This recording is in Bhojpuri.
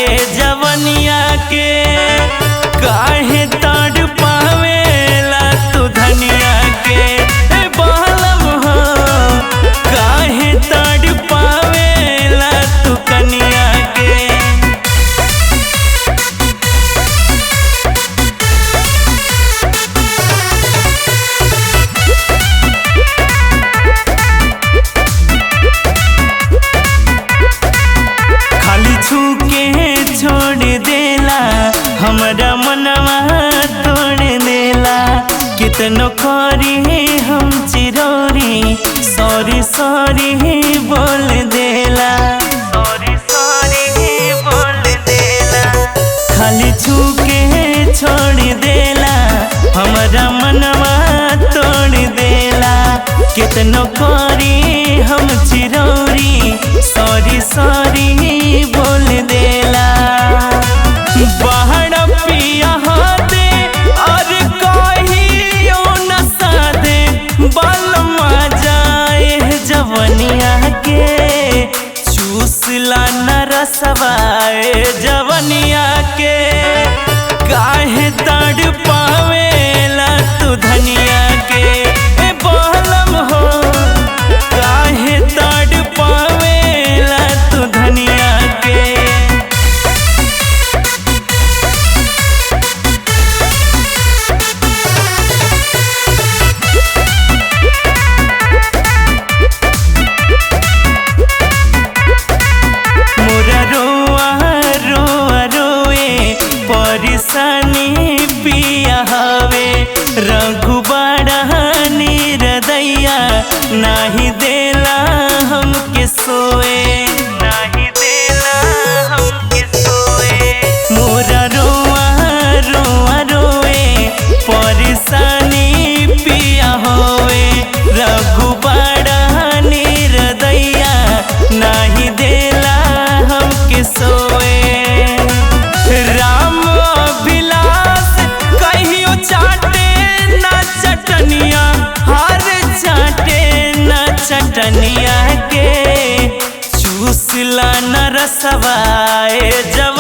जवनिया के काहे तड़ पावेला तू धनिया के बालम हो काहे तड़ पावेला तू कनिया के। खाली छू के छोड़ देला हमरा मनवा तोड़ देला कितनो करी हम चिरोरी सॉरी सॉरी बोल देला सॉरी सॉरी बोल देला। खाली छू के छोड़ देला हमरा मनवा तोड़ देला कितनो करी हम चिरोरी सॉरी सॉरी बोल देला। बाहर पिया दे और कहियो न सादे बालमा जाए जवनिया के चूसला न रसवाए जवनिया के काहे तड़ पावेला तू धनिया के बालम हो काहे तड़ पावेला तू धनिया के। मोरा रोआ रोआ रोए परेशानी पिया हवे रघुबाड़ा निरदैया नाही देला हमके सोए नाही देला हमके सोए। मोरा रोआ रोआ रोए परेशानी पिया होवे रघुबाड़ा निरदैया नाही देला हमके सोए। राम अभिलाष कहियो चाटे ना चटनिया हर चाटे ना चटनिया के चूसला न रसवाए जब